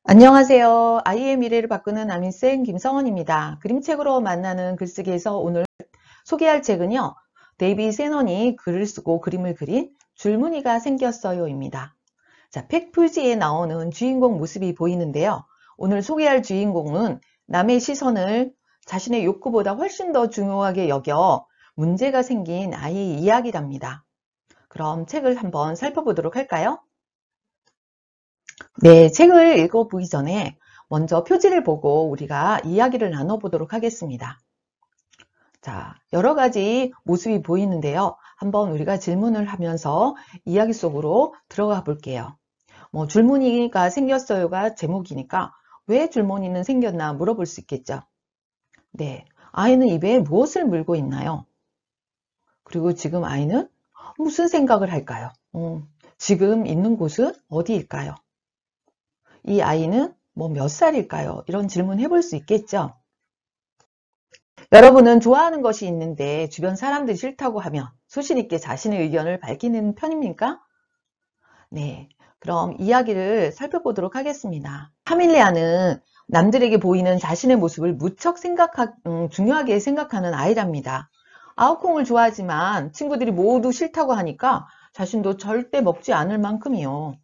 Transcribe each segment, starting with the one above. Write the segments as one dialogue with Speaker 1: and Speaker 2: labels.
Speaker 1: 안녕하세요. 아이의 미래를 바꾸는 아민쌤 김성원입니다. 그림책으로 만나는 글쓰기에서 오늘 소개할 책은요. 데이비 세넌이 글을 쓰고 그림을 그린 줄무늬가 생겼어요입니다. 자, 팩 표지에 나오는 주인공 모습이 보이는데요. 오늘 소개할 주인공은 남의 시선을 자신의 욕구보다 훨씬 더 중요하게 여겨 문제가 생긴 아이의 이야기랍니다. 그럼 책을 한번 살펴보도록 할까요? 네, 책을 읽어보기 전에 먼저 표지를 보고 우리가 이야기를 나눠보도록 하겠습니다. 자, 여러 가지 모습이 보이는데요. 한번 우리가 질문을 하면서 이야기 속으로 들어가 볼게요. 줄무늬가 생겼어요가 제목이니까 왜 줄무늬는 생겼나 물어볼 수 있겠죠. 네, 아이는 입에 무엇을 물고 있나요? 그리고 지금 아이는 무슨 생각을 할까요? 지금 있는 곳은 어디일까요? 이 아이는 몇 살일까요? 이런 질문 해볼 수 있겠죠? 여러분은 좋아하는 것이 있는데 주변 사람들이 싫다고 하면 소신 있게 자신의 의견을 밝히는 편입니까? 네, 그럼 이야기를 살펴보도록 하겠습니다. 카밀리아는 남들에게 보이는 자신의 모습을 무척 중요하게 생각하는 아이랍니다. 아우콩을 좋아하지만 친구들이 모두 싫다고 하니까 자신도 절대 먹지 않을 만큼이요.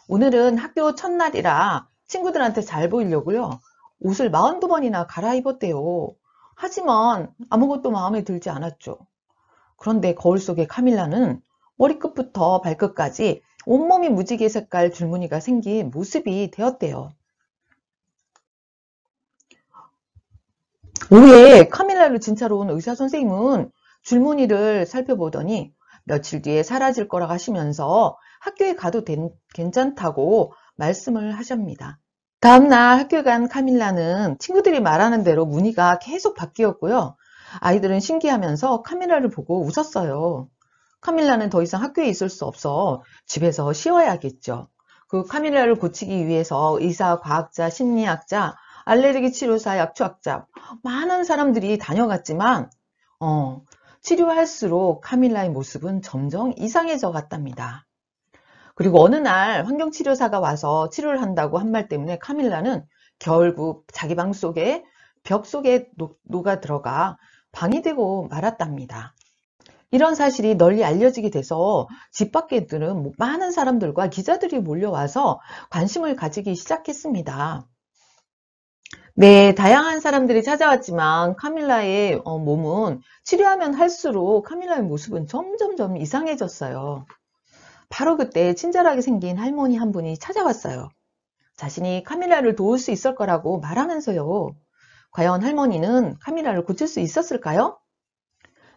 Speaker 1: 오늘은 학교 첫날이라 친구들한테 잘 보이려고요. 옷을 42번이나 갈아입었대요. 하지만 아무것도 마음에 들지 않았죠. 그런데 거울 속의 카밀라는 머리끝부터 발끝까지 온몸이 무지개 색깔 줄무늬가 생긴 모습이 되었대요. 오후에 카밀라를 진찰로 온 의사 선생님은 줄무늬를 살펴보더니 며칠 뒤에 사라질 거라 하시면서 학교에 가도 괜찮다고 말씀을 하십니다. 다음날 학교에 간 카밀라는 친구들이 말하는 대로 무늬가 계속 바뀌었고요. 아이들은 신기하면서 카밀라를 보고 웃었어요. 카밀라는 더 이상 학교에 있을 수 없어 집에서 쉬어야겠죠. 그 카밀라를 고치기 위해서 의사, 과학자, 심리학자, 알레르기 치료사, 약초학자 많은 사람들이 다녀갔지만 치료할수록 카밀라의 모습은 점점 이상해져 갔답니다. 그리고 어느 날 환경치료사가 와서 치료를 한다고 한 말 때문에 카밀라는 결국 자기 방 속에 벽 속에 녹아 들어가 방이 되고 말았답니다. 이런 사실이 널리 알려지게 돼서 집 밖에들은 많은 사람들과 기자들이 몰려와서 관심을 가지기 시작했습니다. 네, 다양한 사람들이 찾아왔지만 카밀라의 몸은 치료하면 할수록 카밀라의 모습은 점점점 이상해졌어요. 바로 그때 친절하게 생긴 할머니 한 분이 찾아왔어요. 자신이 카밀라를 도울 수 있을 거라고 말하면서요. 과연 할머니는 카밀라를 고칠 수 있었을까요?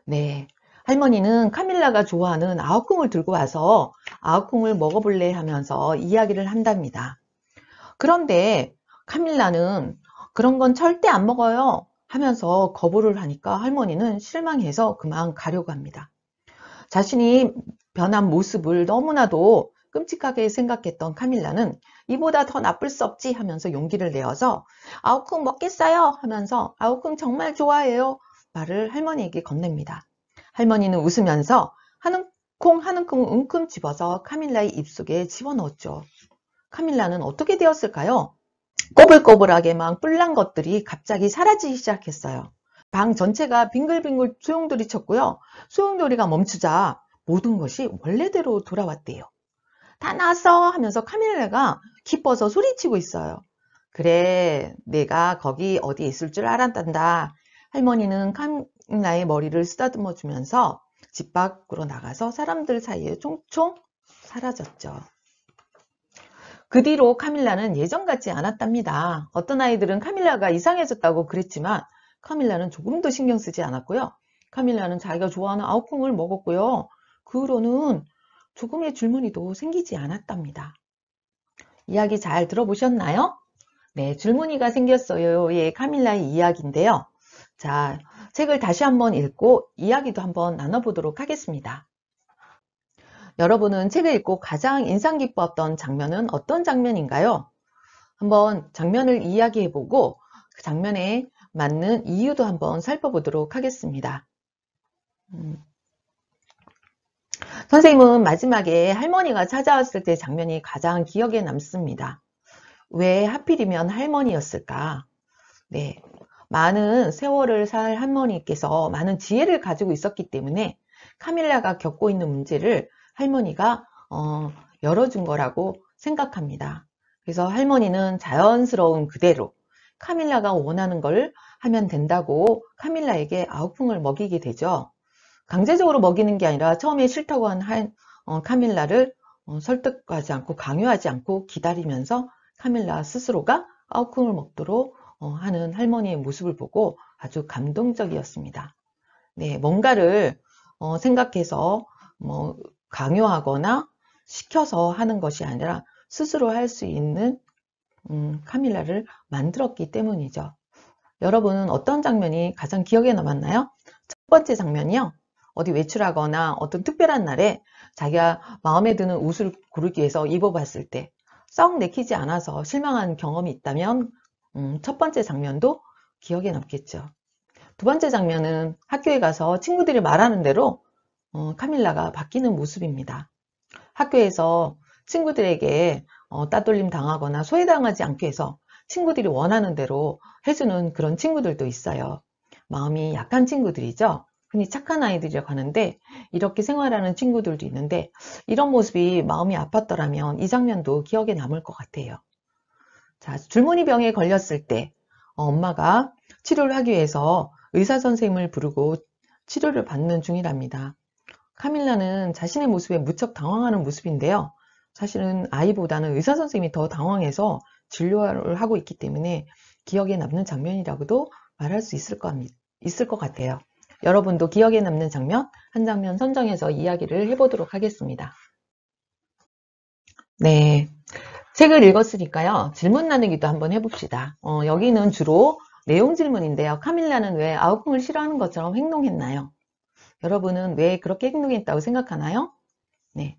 Speaker 1: 네, 할머니는 카밀라가 좋아하는 아욱콩을 들고 와서 아욱콩을 먹어볼래 하면서 이야기를 한답니다. 그런데 카밀라는 그런 건 절대 안 먹어요 하면서 거부를 하니까 할머니는 실망해서 그만 가려고 합니다. 자신이 변한 모습을 너무나도 끔찍하게 생각했던 카밀라는 이보다 더 나쁠 수 없지 하면서 용기를 내어서 아우쿵 먹겠어요 하면서 아우쿵 정말 좋아해요 말을 할머니에게 건넵니다. 할머니는 웃으면서 한 움큼 웅큼 집어서 카밀라의 입속에 집어넣었죠. 카밀라는 어떻게 되었을까요? 꼬불꼬불하게 막 뿔난 것들이 갑자기 사라지기 시작했어요. 방 전체가 빙글빙글 소용돌이 쳤고요. 소용돌이가 멈추자 모든 것이 원래대로 돌아왔대요. 다 나왔어 하면서 카밀라가 기뻐서 소리치고 있어요. 그래, 내가 거기 어디 있을 줄 알았단다. 할머니는 카밀라의 머리를 쓰다듬어 주면서 집 밖으로 나가서 사람들 사이에 총총 사라졌죠. 그 뒤로 카밀라는 예전 같지 않았답니다. 어떤 아이들은 카밀라가 이상해졌다고 그랬지만 카밀라는 조금도 신경 쓰지 않았고요. 카밀라는 자기가 좋아하는 아우콩을 먹었고요. 그 후로는 조금의 줄무늬도 생기지 않았답니다. 이야기 잘 들어보셨나요? 네, 줄무늬가 생겼어요의 카밀라의 이야기인데요. 자, 책을 다시 한번 읽고 이야기도 한번 나눠보도록 하겠습니다. 여러분은 책을 읽고 가장 인상 깊었던 장면은 어떤 장면인가요? 한번 장면을 이야기해보고 그 장면에 맞는 이유도 한번 살펴보도록 하겠습니다. 선생님은 마지막에 할머니가 찾아왔을 때 장면이 가장 기억에 남습니다. 왜 하필이면 할머니였을까? 네. 많은 세월을 살 할머니께서 많은 지혜를 가지고 있었기 때문에 카밀라가 겪고 있는 문제를 할머니가 열어준 거라고 생각합니다. 그래서 할머니는 자연스러운 그대로 카밀라가 원하는 걸 하면 된다고 카밀라에게 아우풍을 먹이게 되죠. 강제적으로 먹이는 게 아니라 처음에 싫다고 한 카밀라를 설득하지 않고 강요하지 않고 기다리면서 카밀라 스스로가 아우풍을 먹도록 하는 할머니의 모습을 보고 아주 감동적이었습니다. 네, 뭔가를 생각해서 뭐 강요하거나 시켜서 하는 것이 아니라 스스로 할 수 있는 카밀라를 만들었기 때문이죠. 여러분은 어떤 장면이 가장 기억에 남았나요? 첫 번째 장면이요. 어디 외출하거나 어떤 특별한 날에 자기가 마음에 드는 옷을 고르기 위해서 입어봤을 때 썩 내키지 않아서 실망한 경험이 있다면 첫 번째 장면도 기억에 남겠죠. 두 번째 장면은 학교에 가서 친구들이 말하는 대로 카밀라가 바뀌는 모습입니다. 학교에서 친구들에게 따돌림 당하거나 소외당하지 않게 해서 친구들이 원하는 대로 해주는 그런 친구들도 있어요. 마음이 약한 친구들이죠. 흔히 착한 아이들이라고 하는데 이렇게 생활하는 친구들도 있는데 이런 모습이 마음이 아팠더라면 이 장면도 기억에 남을 것 같아요. 자, 줄무늬 병에 걸렸을 때 엄마가 치료를 하기 위해서 의사 선생님을 부르고 치료를 받는 중이랍니다. 카밀라는 자신의 모습에 무척 당황하는 모습인데요. 사실은 아이보다는 의사 선생님이 더 당황해서 진료를 하고 있기 때문에 기억에 남는 장면이라고도 말할 수 있을 것 같아요. 여러분도 기억에 남는 장면 한 장면 선정해서 이야기를 해보도록 하겠습니다. 네, 책을 읽었으니까요. 질문 나누기도 한번 해봅시다. 여기는 주로 내용 질문인데요. 카밀라는 왜 아우풍을 싫어하는 것처럼 행동했나요? 여러분은 왜 그렇게 행동했다고 생각하나요? 네,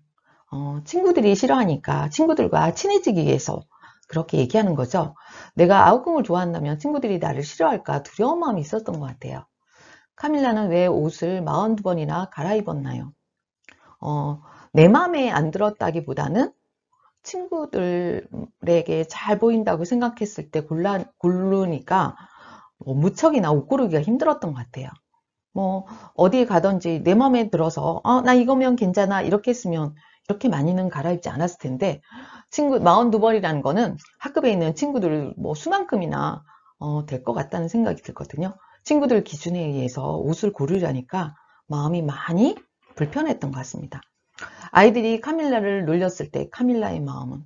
Speaker 1: 친구들이 싫어하니까 친구들과 친해지기 위해서 그렇게 얘기하는 거죠. 내가 아우풍을 좋아한다면 친구들이 나를 싫어할까 두려운 마음이 있었던 것 같아요. 카밀라는 왜 옷을 42번이나 갈아입었나요? 내 마음에 안 들었다기보다는 친구들에게 잘 보인다고 생각했을 때 고르니까 무척이나 옷 고르기가 힘들었던 것 같아요. 뭐 어디 가든지 내 마음에 들어서 나 이거면 괜찮아 이렇게 했으면 이렇게 많이는 갈아입지 않았을 텐데 42벌이라는 거는 학급에 있는 친구들 뭐 수만큼이나 될 것 같다는 생각이 들거든요. 친구들 기준에 의해서 옷을 고르려니까 마음이 많이 불편했던 것 같습니다. 아이들이 카밀라를 놀렸을 때 카밀라의 마음은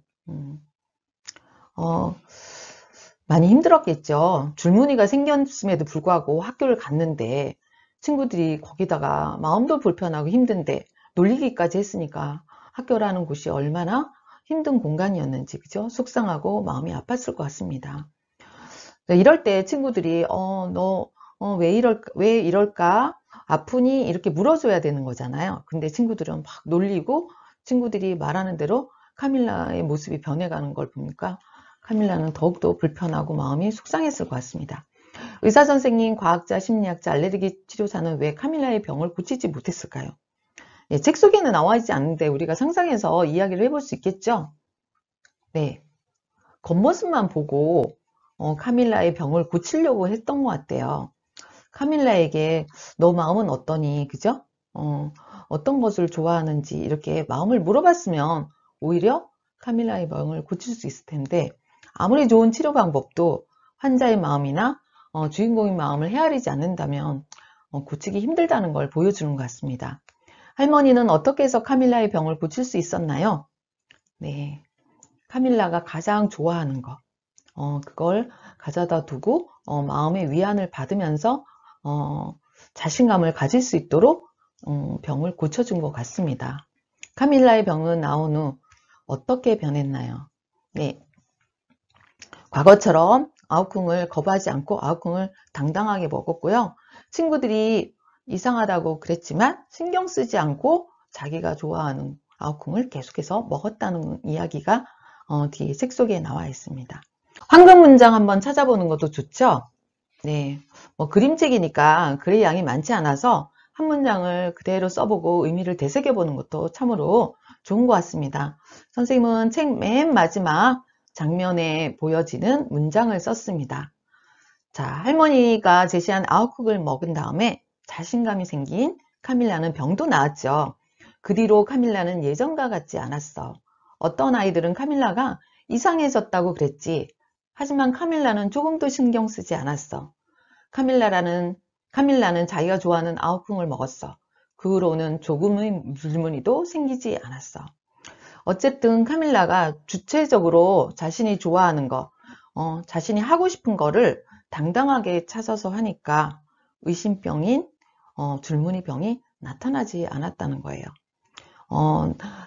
Speaker 1: 많이 힘들었겠죠. 줄무늬가 생겼음에도 불구하고 학교를 갔는데 친구들이 거기다가 마음도 불편하고 힘든데 놀리기까지 했으니까 학교라는 곳이 얼마나 힘든 공간이었는지 그죠? 속상하고 마음이 아팠을 것 같습니다. 이럴 때 친구들이 너 왜 이럴까? 아프니? 이렇게 물어줘야 되는 거잖아요. 근데 친구들은 막 놀리고 친구들이 말하는 대로 카밀라의 모습이 변해가는 걸 보니까 카밀라는 더욱더 불편하고 마음이 속상했을 것 같습니다. 의사 선생님, 과학자, 심리학자, 알레르기 치료사는 왜 카밀라의 병을 고치지 못했을까요? 네, 책 속에는 나와 있지 않는데 우리가 상상해서 이야기를 해볼 수 있겠죠? 네, 겉모습만 보고 카밀라의 병을 고치려고 했던 것 같아요. 카밀라에게 너 마음은 어떠니? 그죠? 어떤 것을 좋아하는지 이렇게 마음을 물어봤으면 오히려 카밀라의 병을 고칠 수 있을 텐데 아무리 좋은 치료 방법도 환자의 마음이나 주인공의 마음을 헤아리지 않는다면 고치기 힘들다는 걸 보여주는 것 같습니다. 할머니는 어떻게 해서 카밀라의 병을 고칠 수 있었나요? 네, 카밀라가 가장 좋아하는 것 그걸 가져다 두고 마음의 위안을 받으면서 자신감을 가질 수 있도록 병을 고쳐준 것 같습니다. 카밀라의 병은 나온 후 어떻게 변했나요? 네, 과거처럼 아우쿵을 거부하지 않고 아우쿵을 당당하게 먹었고요. 친구들이 이상하다고 그랬지만 신경 쓰지 않고 자기가 좋아하는 아우쿵을 계속해서 먹었다는 이야기가 뒤에 책 속에 나와 있습니다. 황금 문장 한번 찾아보는 것도 좋죠? 네, 뭐 그림책이니까 글의 양이 많지 않아서 한 문장을 그대로 써보고 의미를 되새겨보는 것도 참으로 좋은 것 같습니다. 선생님은 책 맨 마지막 장면에 보여지는 문장을 썼습니다. 자, 할머니가 제시한 아웃쿡을 먹은 다음에 자신감이 생긴 카밀라는 병도 나았죠. 그 뒤로 카밀라는 예전과 같지 않았어. 어떤 아이들은 카밀라가 이상해졌다고 그랬지. 하지만 카밀라는 조금도 신경 쓰지 않았어. 카밀라는 자기가 좋아하는 아웃쿵을 먹었어. 그 후로는 조금의 물무늬도 생기지 않았어. 어쨌든 카밀라가 주체적으로 자신이 좋아하는 거, 자신이 하고 싶은 거를 당당하게 찾아서 하니까 의심병인 줄무늬병이 나타나지 않았다는 거예요.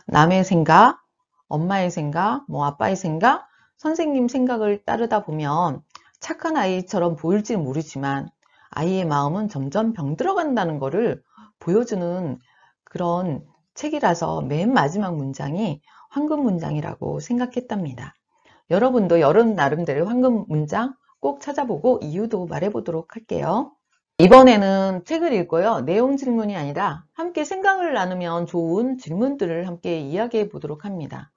Speaker 1: 남의 생각, 엄마의 생각, 아빠의 생각, 선생님 생각을 따르다 보면 착한 아이처럼 보일지 모르지만 아이의 마음은 점점 병들어간다는 것을 보여주는 그런 책이라서 맨 마지막 문장이 황금 문장이라고 생각했답니다. 여러분도 여러분 나름대로 황금 문장 꼭 찾아보고 이유도 말해보도록 할게요. 이번에는 책을 읽고요. 내용 질문이 아니라 함께 생각을 나누면 좋은 질문들을 함께 이야기해 보도록 합니다.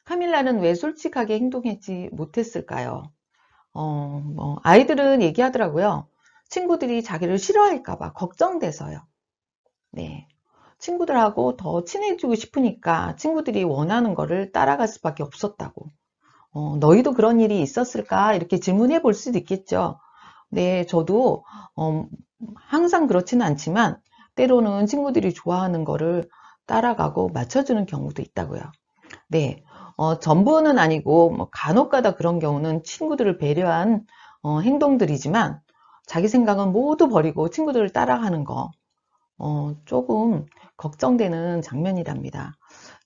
Speaker 1: 카밀라는 왜 솔직하게 행동하지 못했을까요? 아이들은 얘기하더라고요. 친구들이 자기를 싫어할까봐 걱정돼서요. 네. 친구들하고 더 친해지고 싶으니까 친구들이 원하는 거를 따라갈 수밖에 없었다고. 너희도 그런 일이 있었을까? 이렇게 질문해 볼 수도 있겠죠. 네, 저도 항상 그렇지는 않지만 때로는 친구들이 좋아하는 거를 따라가고 맞춰주는 경우도 있다고요. 네, 전부는 아니고 간혹가다 그런 경우는 친구들을 배려한 행동들이지만 자기 생각은 모두 버리고 친구들을 따라가는 거 조금 걱정되는 장면이랍니다.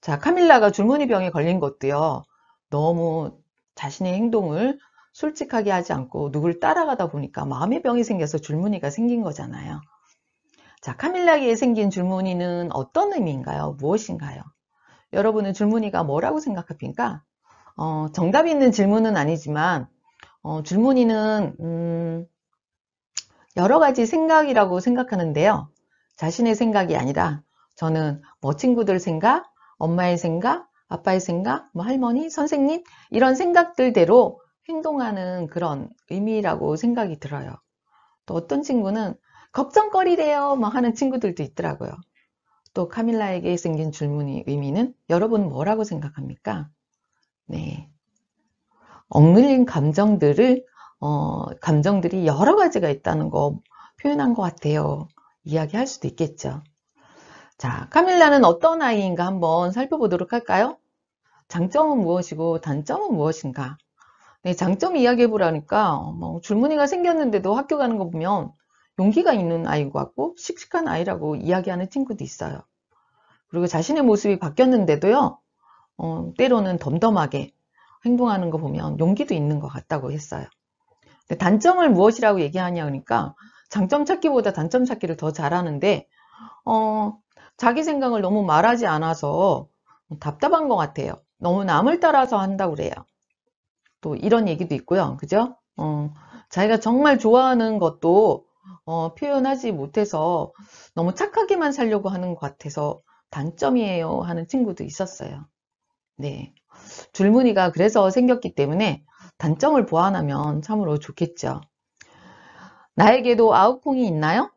Speaker 1: 자, 카밀라가 줄무늬병에 걸린 것도요. 너무 자신의 행동을 솔직하게 하지 않고 누굴 따라가다 보니까 마음의 병이 생겨서 줄무늬가 생긴 거잖아요. 자, 카밀라에게 생긴 줄무늬는 어떤 의미인가요? 무엇인가요? 여러분은 줄무늬가 뭐라고 생각합니까? 정답이 있는 질문은 아니지만 줄무늬는 여러 가지 생각이라고 생각하는데요. 자신의 생각이 아니라 저는 친구들 생각, 엄마의 생각, 아빠의 생각, 할머니, 선생님 이런 생각들대로 행동하는 그런 의미라고 생각이 들어요. 또 어떤 친구는 걱정거리래요 하는 친구들도 있더라고요. 또 카밀라에게 생긴 줄무늬 의미는 여러분 뭐라고 생각합니까? 네, 억눌린 감정들이 여러 가지가 있다는 거 표현한 것 같아요. 이야기할 수도 있겠죠. 자, 카밀라는 어떤 아이인가 한번 살펴보도록 할까요? 장점은 무엇이고 단점은 무엇인가? 네, 장점 이야기해 보라니까 줄무늬가 생겼는데도 학교 가는 거 보면 용기가 있는 아이인 것 같고 씩씩한 아이라고 이야기하는 친구도 있어요. 그리고 자신의 모습이 바뀌었는데도요, 때로는 덤덤하게 행동하는 거 보면 용기도 있는 것 같다고 했어요. 근데 단점을 무엇이라고 얘기하냐 그러니까 장점 찾기보다 단점 찾기를 더 잘하는데 자기 생각을 너무 말하지 않아서 답답한 것 같아요. 너무 남을 따라서 한다고 그래요. 또 이런 얘기도 있고요. 그죠? 자기가 정말 좋아하는 것도 표현하지 못해서 너무 착하게만 살려고 하는 것 같아서 단점이에요 하는 친구도 있었어요. 네, 줄무늬가 그래서 생겼기 때문에 단점을 보완하면 참으로 좋겠죠. 나에게도 아웃콩이 있나요?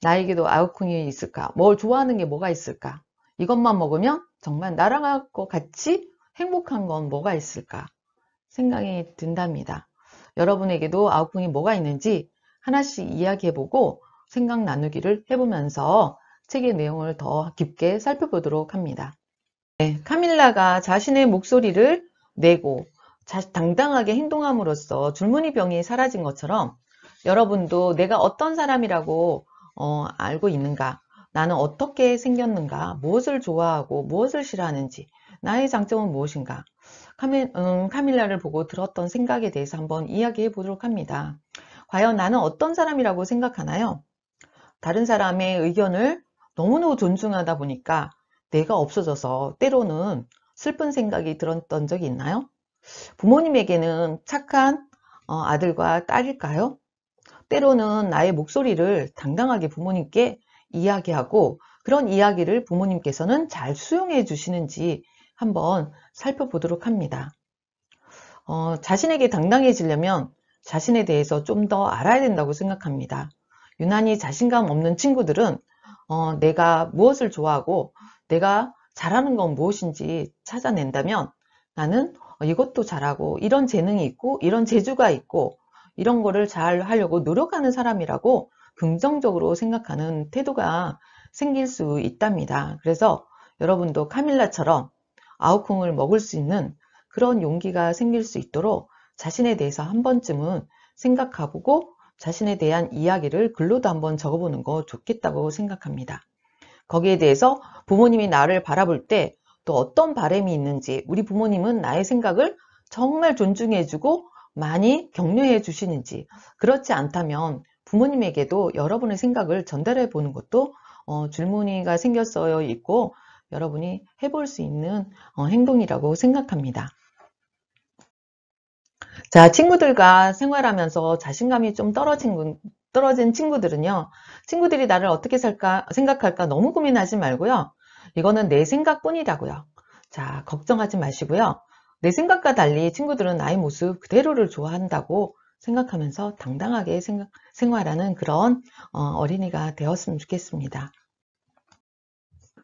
Speaker 1: 나에게도 아웃콩이 있을까? 뭘 좋아하는 게 뭐가 있을까? 이것만 먹으면 정말 나랑 같이 행복한 건 뭐가 있을까? 생각이 든답니다. 여러분에게도 아웃콩이 뭐가 있는지 하나씩 이야기해보고 생각 나누기를 해보면서 책의 내용을 더 깊게 살펴보도록 합니다. 네, 카밀라가 자신의 목소리를 내고 당당하게 행동함으로써 줄무늬병이 사라진 것처럼 여러분도 내가 어떤 사람이라고 알고 있는가, 나는 어떻게 생겼는가, 무엇을 좋아하고 무엇을 싫어하는지, 나의 장점은 무엇인가, 카밀라를 보고 들었던 생각에 대해서 한번 이야기해 보도록 합니다. 과연 나는 어떤 사람이라고 생각하나요? 다른 사람의 의견을 너무너무 존중하다 보니까 내가 없어져서 때로는 슬픈 생각이 들었던 적이 있나요? 부모님에게는 착한 아들과 딸일까요? 때로는 나의 목소리를 당당하게 부모님께 이야기하고 그런 이야기를 부모님께서는 잘 수용해 주시는지 한번 살펴보도록 합니다. 자신에게 당당해지려면 자신에 대해서 좀 더 알아야 된다고 생각합니다. 유난히 자신감 없는 친구들은 내가 무엇을 좋아하고 내가 잘하는 건 무엇인지 찾아낸다면 나는 이것도 잘하고 이런 재능이 있고 이런 재주가 있고 이런 거를 잘 하려고 노력하는 사람이라고 긍정적으로 생각하는 태도가 생길 수 있답니다. 그래서 여러분도 카밀라처럼 아우콩을 먹을 수 있는 그런 용기가 생길 수 있도록 자신에 대해서 한 번쯤은 생각해보고 자신에 대한 이야기를 글로도 한번 적어보는 거 좋겠다고 생각합니다. 거기에 대해서 부모님이 나를 바라볼 때 또 어떤 바람이 있는지, 우리 부모님은 나의 생각을 정말 존중해주고 많이 격려해 주시는지, 그렇지 않다면 부모님에게도 여러분의 생각을 전달해 보는 것도 줄무늬가 생겼어요 있고 여러분이 해볼 수 있는 행동이라고 생각합니다. 자, 친구들과 생활하면서 자신감이 좀 떨어진 친구들은요, 친구들이 나를 어떻게 생각할까 너무 고민하지 말고요. 이거는 내 생각뿐이라고요. 자, 걱정하지 마시고요. 내 생각과 달리 친구들은 나의 모습 그대로를 좋아한다고 생각하면서 당당하게 생활하는 그런 어린이가 되었으면 좋겠습니다.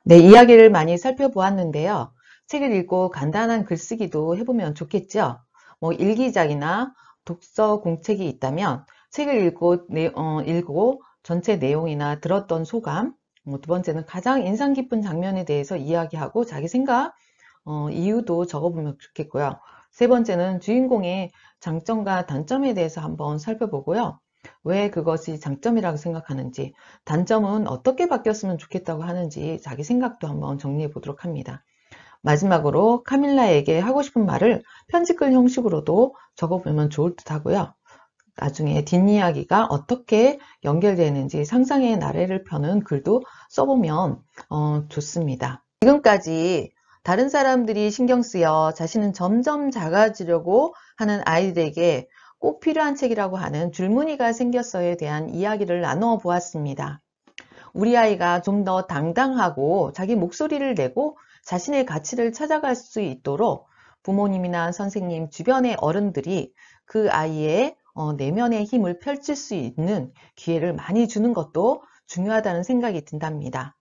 Speaker 1: 네, 이야기를 많이 살펴보았는데요. 책을 읽고 간단한 글쓰기도 해보면 좋겠죠. 뭐 일기장이나 독서 공책이 있다면 책을 읽고 전체 내용이나 들었던 소감, 두 번째는 가장 인상 깊은 장면에 대해서 이야기하고 자기 생각, 이유도 적어보면 좋겠고요. 세 번째는 주인공의 장점과 단점에 대해서 한번 살펴보고요. 왜 그것이 장점이라고 생각하는지, 단점은 어떻게 바뀌었으면 좋겠다고 하는지 자기 생각도 한번 정리해 보도록 합니다. 마지막으로 카밀라에게 하고 싶은 말을 편집글 형식으로도 적어보면 좋을 듯 하고요. 나중에 뒷이야기가 어떻게 연결되는지 상상의 나래를 펴는 글도 써보면 좋습니다. 지금까지 다른 사람들이 신경 쓰여 자신은 점점 작아지려고 하는 아이들에게 꼭 필요한 책이라고 하는 줄무늬가 생겼어에 대한 이야기를 나누어 보았습니다. 우리 아이가 좀 더 당당하고 자기 목소리를 내고 자신의 가치를 찾아갈 수 있도록 부모님이나 선생님, 주변의 어른들이 그 아이의 내면의 힘을 펼칠 수 있는 기회를 많이 주는 것도 중요하다는 생각이 든답니다.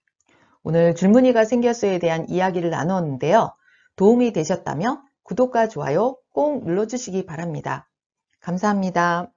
Speaker 1: 오늘 줄무늬가 생겼어에 대한 이야기를 나누었는데요. 도움이 되셨다면 구독과 좋아요 꼭 눌러주시기 바랍니다. 감사합니다.